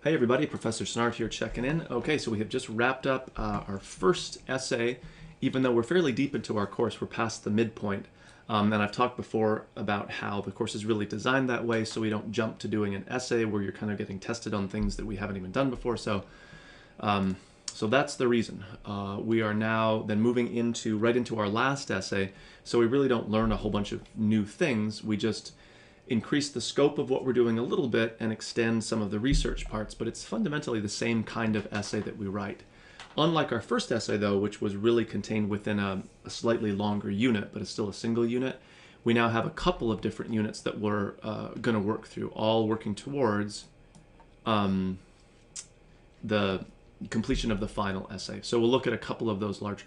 Hey everybody, Professor Snart here checking in. Okay, so we have just wrapped up our first essay. Even though we're fairly deep into our course, we're past the midpoint. And I've talked before about how the course is really designed that way so we don't jump to doing an essay where you're kind of getting tested on things that we haven't even done before. So that's the reason. We are now then moving right into our last essay. So we really don't learn a whole bunch of new things. We just increase the scope of what we're doing a little bit and extend some of the research parts, but it's fundamentally the same kind of essay that we write. Unlike our first essay, though, which was really contained within a slightly longer unit, but it's still a single unit, we now have a couple of different units that we're going to work through, all working towards the completion of the final essay. So we'll look at a couple of those large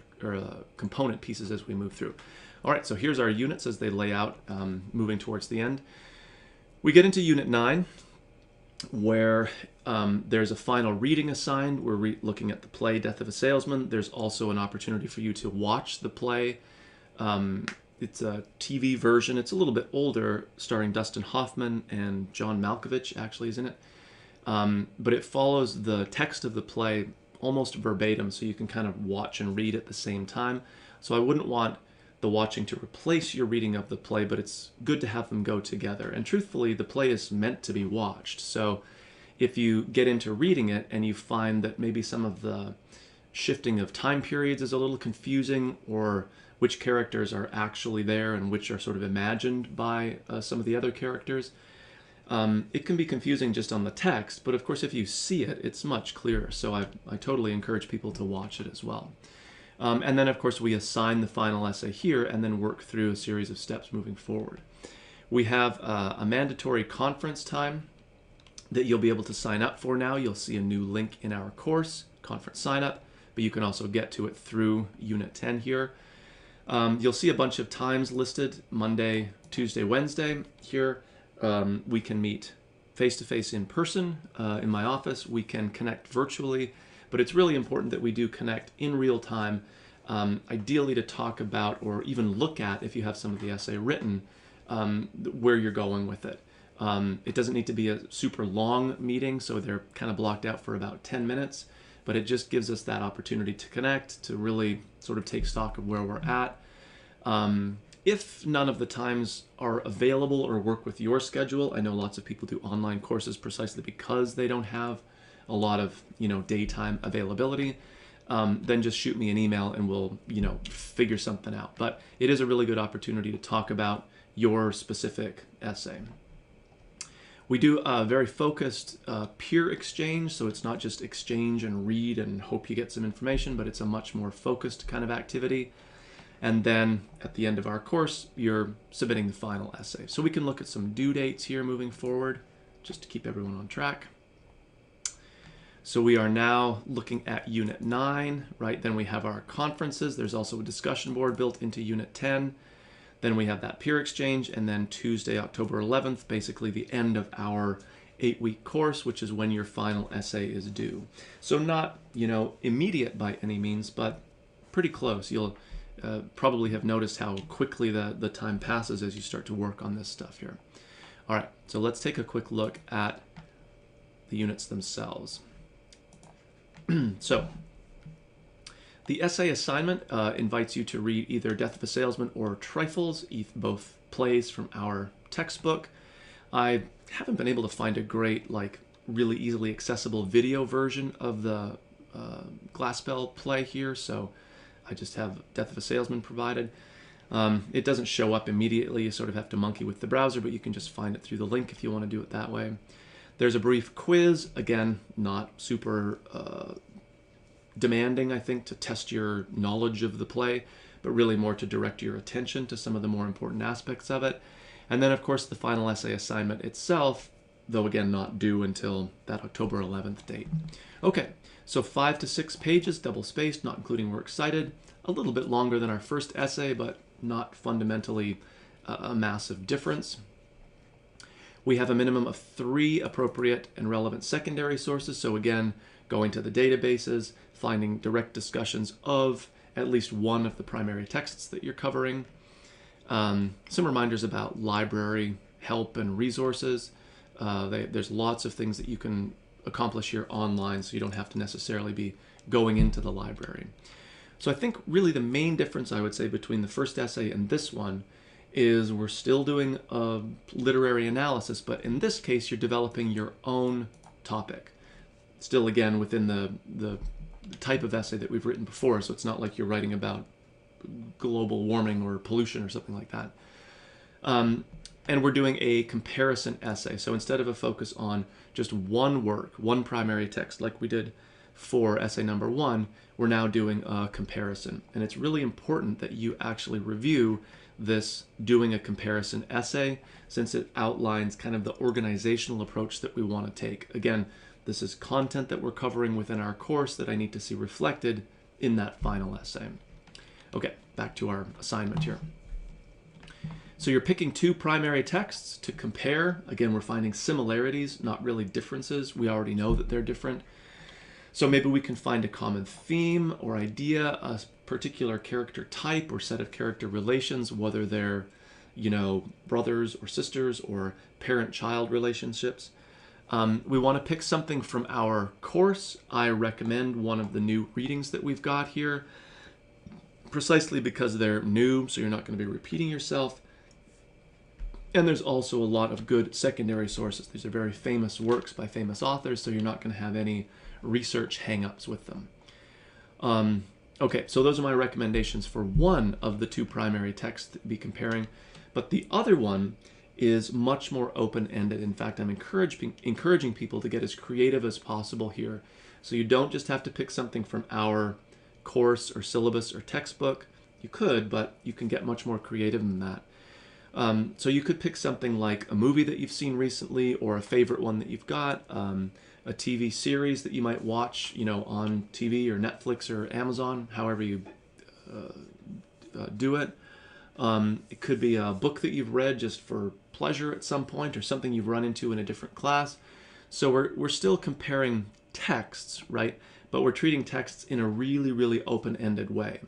component pieces as we move through. All right, so here's our units as they lay out moving towards the end. We get into Unit 9, where there's a final reading assigned. We're looking at the play Death of a Salesman. There's also an opportunity for you to watch the play. It's a TV version. It's a little bit older, starring Dustin Hoffman, and John Malkovich actually is in it. But it follows the text of the play almost verbatim, so you can kind of watch and read at the same time. So I wouldn't want the watching to replace your reading of the play, but it's good to have them go together. And truthfully, the play is meant to be watched. So if you get into reading it and you find that maybe some of the shifting of time periods is a little confusing, or which characters are actually there and which are sort of imagined by some of the other characters, it can be confusing just on the text, but of course if you see it, it's much clearer. So I totally encourage people to watch it as well. And then, of course, we assign the final essay here and then work through a series of steps moving forward. We have a mandatory conference time that you'll be able to sign up for now. You'll see a new link in our course, conference sign up, but you can also get to it through Unit 10 here. You'll see a bunch of times listed, Monday, Tuesday, Wednesday. Here we can meet face-to-face in person in my office. We can connect virtually. But it's really important that we do connect in real time, ideally to talk about or even look at, if you have some of the essay written, where you're going with it. It doesn't need to be a super long meeting, so they're kind of blocked out for about 10 minutes, but it just gives us that opportunity to connect, to really sort of take stock of where we're at. If none of the times are available or work with your schedule, I know lots of people do online courses precisely because they don't have a lot of daytime availability, then just shoot me an email and we'll figure something out. But it is a really good opportunity to talk about your specific essay. We do a very focused peer exchange, so it's not just exchange and read and hope you get some information, but it's a much more focused kind of activity. And then at the end of our course, you're submitting the final essay. So we can look at some due dates here moving forward, just to keep everyone on track. So we are now looking at Unit 9, right? Then we have our conferences. There's also a discussion board built into Unit 10. Then we have that peer exchange, and then Tuesday, October 11th, basically the end of our 8-week course, which is when your final essay is due. So not, immediate by any means, but pretty close. You'll probably have noticed how quickly the time passes as you start to work on this stuff here. All right, so let's take a quick look at the units themselves. So, the essay assignment invites you to read either Death of a Salesman or Trifles, both plays from our textbook. I haven't been able to find a great, really easily accessible video version of the Glassbell play here, so I just have Death of a Salesman provided. It doesn't show up immediately. You sort of have to monkey with the browser, but you can just find it through the link if you want to do it that way. There's a brief quiz, again, not super demanding, I think, to test your knowledge of the play, but really more to direct your attention to some of the more important aspects of it. And then, of course, the final essay assignment itself, though again not due until that October 11th date. Okay, so 5 to 6 pages, double-spaced, not including works cited. A little bit longer than our first essay, but not fundamentally a massive difference. We have a minimum of 3 appropriate and relevant secondary sources. So again, going to the databases, finding direct discussions of at least one of the primary texts that you're covering. Some reminders about library help and resources. There's lots of things that you can accomplish here online, so you don't have to necessarily be going into the library. So I think really the main difference I would say between the first essay and this one is we're still doing a literary analysis, but in this case you're developing your own topic. Still again within the type of essay that we've written before, so it's not like you're writing about global warming or pollution or something like that. And we're doing a comparison essay. So instead of a focus on just one work, one primary text like we did for essay number 1, we're now doing a comparison. And it's really important that you actually review this doing a comparison essay, since it outlines kind of the organizational approach that we want to take. Again, this is content that we're covering within our course that I need to see reflected in that final essay. Okay, back to our assignment here. So you're picking 2 primary texts to compare. Again, we're finding similarities, not really differences. We already know that they're different. So maybe we can find a common theme or idea, a particular character type or set of character relations, whether they're, you know, brothers or sisters or parent-child relationships. We want to pick something from our course. I recommend one of the new readings that we've got here, precisely because they're new, so you're not going to be repeating yourself. And there's also a lot of good secondary sources. These are very famous works by famous authors, so you're not going to have any research hang-ups with them. Okay, so those are my recommendations for one of the 2 primary texts to be comparing. But the other one is much more open-ended. In fact, I'm encouraging people to get as creative as possible here. So you don't just have to pick something from our course or syllabus or textbook. You could, but you can get much more creative than that. So you could pick something like a movie that you've seen recently, or a favorite one that you've got, a TV series that you might watch, you know, on TV or Netflix or Amazon, however you do it. It could be a book that you've read just for pleasure at some point, or something you've run into in a different class. So we're still comparing texts, right? But we're treating texts in a really, really open-ended way.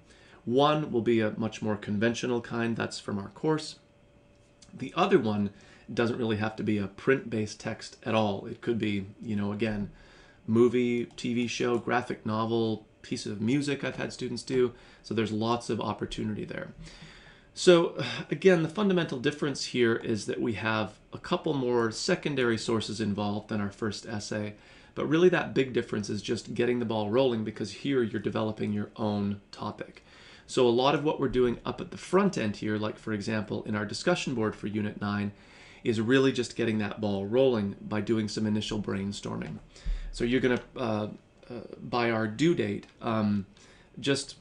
One will be a much more conventional kind, that's from our course. The other one doesn't really have to be a print-based text at all. It could be, you know, again, movie, TV show, graphic novel, piece of music I've had students do. So there's lots of opportunity there. So again, the fundamental difference here is that we have a couple more secondary sources involved than our first essay. But really that big difference is just getting the ball rolling, because here you're developing your own topic. So a lot of what we're doing up at the front end here, like for example in our discussion board for Unit 9, is really just getting that ball rolling by doing some initial brainstorming. So you're going to, by our due date, just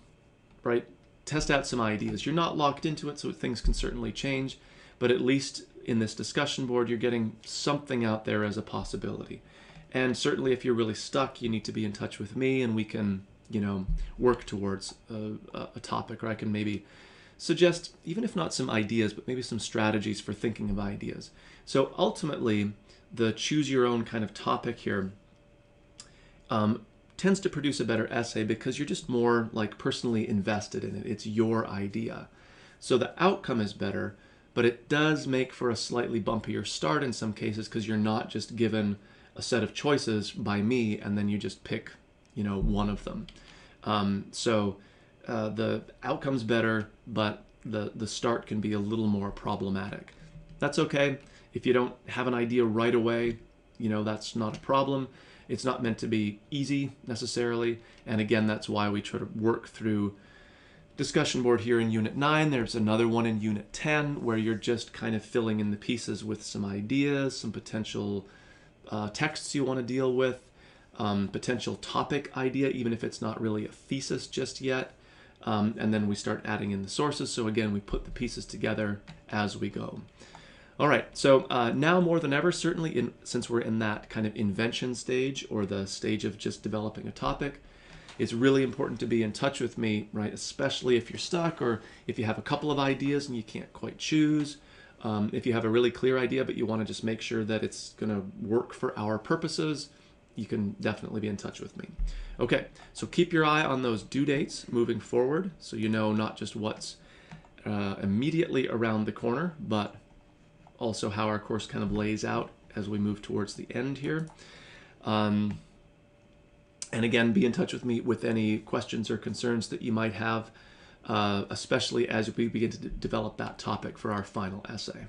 test out some ideas. You're not locked into it, so things can certainly change, but at least in this discussion board, you're getting something out there as a possibility. And certainly if you're really stuck, you need to be in touch with me, and we can, you know, work towards a topic, or I can maybe suggest, even if not some ideas, but maybe some strategies for thinking of ideas. So ultimately, the choose your own kind of topic here tends to produce a better essay, because you're just more like personally invested in it. It's your idea. So the outcome is better, but it does make for a slightly bumpier start in some cases, because you're not just given a set of choices by me and then you just pick, you know, one of them. The outcome's better, but the start can be a little more problematic. That's okay. If you don't have an idea right away, you know, that's not a problem. It's not meant to be easy necessarily. And again, that's why we try to work through discussion board here in Unit 9. There's another one in Unit 10 where you're just kind of filling in the pieces with some ideas, some potential texts you want to deal with, potential topic idea, even if it's not really a thesis just yet. And then we start adding in the sources. So again, we put the pieces together as we go. All right, so now more than ever, certainly since we're in that kind of invention stage, or the stage of just developing a topic, it's really important to be in touch with me, right? Especially if you're stuck, or if you have a couple of ideas and you can't quite choose. If you have a really clear idea, but you want to just make sure that it's going to work for our purposes, you can definitely be in touch with me. Okay, so keep your eye on those due dates moving forward, so you know not just what's immediately around the corner, but also how our course kind of lays out as we move towards the end here. And again, be in touch with me with any questions or concerns that you might have, especially as we begin to develop that topic for our final essay.